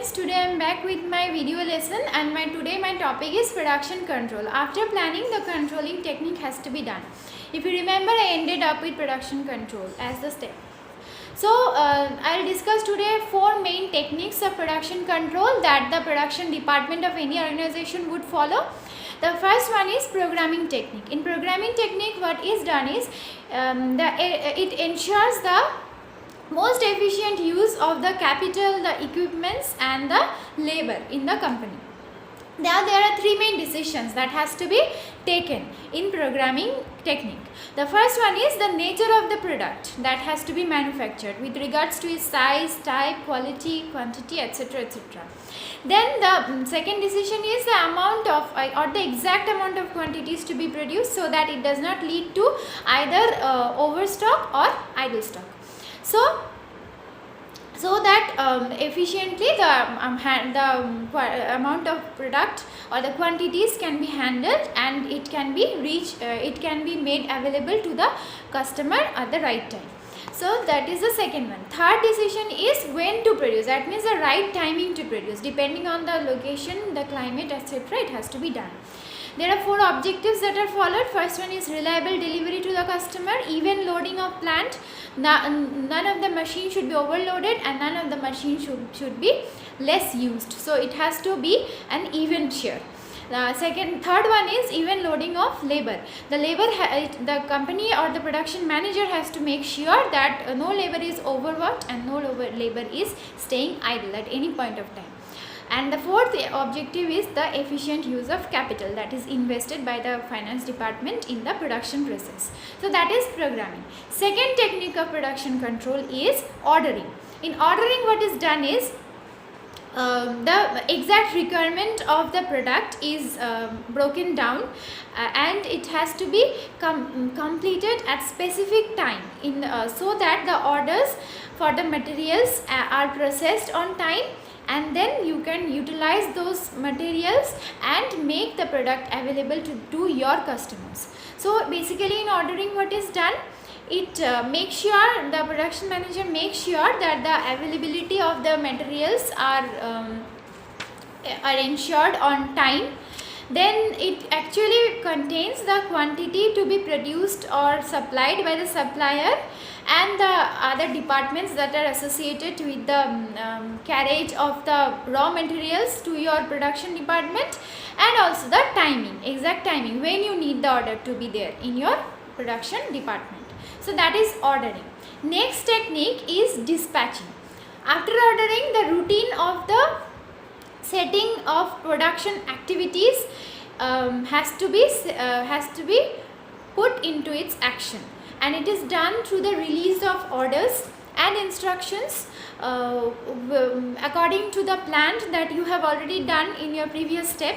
students, today I am back with my video lesson and today my topic is production control. After planning, the controlling technique has to be done. If you remember, I ended up with production control as the step. So I'll discuss today 4 main techniques of production control that the production department of any organization would follow. The first one is programming technique. In programming technique, what is done is it ensures the most efficient use of the capital, the equipments and the labor in the company. Now there are 3 main decisions that has to be taken in programming technique. The first one is the nature of the product that has to be manufactured with regards to its size, type, quality, quantity, etc. etc. Then the second decision is the amount of or the exact amount of quantities to be produced so that it does not lead to either overstock or idle stock. So that efficiently the amount of product or the quantities can be handled and it can be it can be made available to the customer at the right time. So that is the second one. Third decision is when to produce. That means the right timing to produce. Depending on the location, the climate, etc., it has to be done. There are 4 objectives that are followed. First one is reliable delivery to the customer, even loading of plant. None of the machines should be overloaded and none of the machines should be less used. So it has to be an even share. The third one is even loading of labor. The company or the production manager has to make sure that no labor is overworked and no labor is staying idle at any point of time. And the fourth objective is the efficient use of capital that is invested by the finance department in the production process. So that is programming. Second technique of production control is ordering. In ordering, what is done is the exact requirement of the product is broken down and it has to be completed at specific time so that the orders for the materials are processed on time, and then you can utilize those materials and make the product available to your customers. So basically in ordering, what is done, it makes sure, the production manager makes sure that the availability of the materials are ensured on time. Then it actually contains the quantity to be produced or supplied by the supplier and the other departments that are associated with the carriage of the raw materials to your production department, and also the timing, exact timing when you need the order to be there in your production department. So that is ordering. Next technique is dispatching. After ordering, the routine of the setting of production activities has to be put into its action, and it is done through the release of orders and instructions according to the plan that you have already done in your previous step,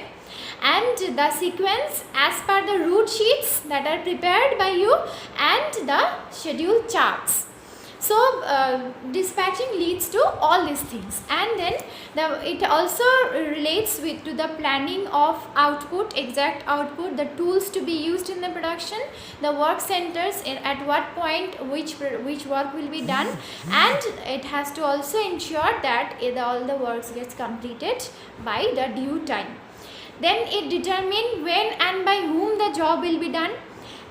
and the sequence as per the route sheets that are prepared by you and the schedule charts. So dispatching leads to all these things, and then it also relates to the planning of output, exact output, the tools to be used in the production, the work centers at what point which work will be done, and it has to also ensure that all the works gets completed by the due time. Then it determines when and by whom the job will be done,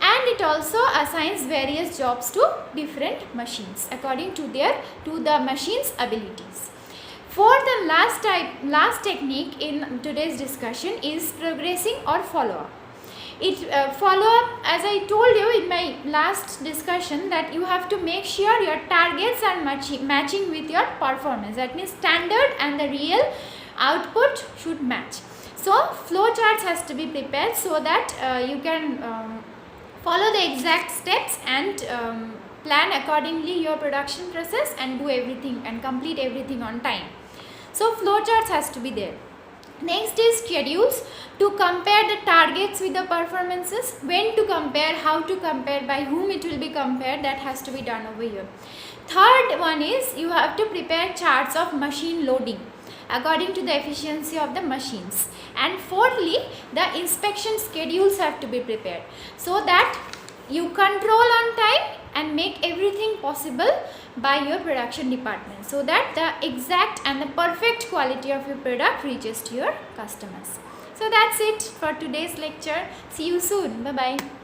and it also assigns various jobs to different machines according to the machine's abilities. Fourth and last technique in today's discussion is progressing or follow-up. Follow-up, as I told you in my last discussion, that you have to make sure your targets are matching with your performance. That means standard and the real output should match. So flow charts has to be prepared so that you can follow the exact steps and plan accordingly your production process and do everything and complete everything on time. So flow charts has to be there. Next is schedules, to compare the targets with the performances, when to compare, how to compare, by whom it will be compared, that has to be done over here. Third one is you have to prepare charts of machine loading according to the efficiency of the machines. And fourthly, the inspection schedules have to be prepared so that you control on time and make everything possible by your production department, so that the exact and the perfect quality of your product reaches to your customers. So that's it for today's lecture. See you soon. Bye bye.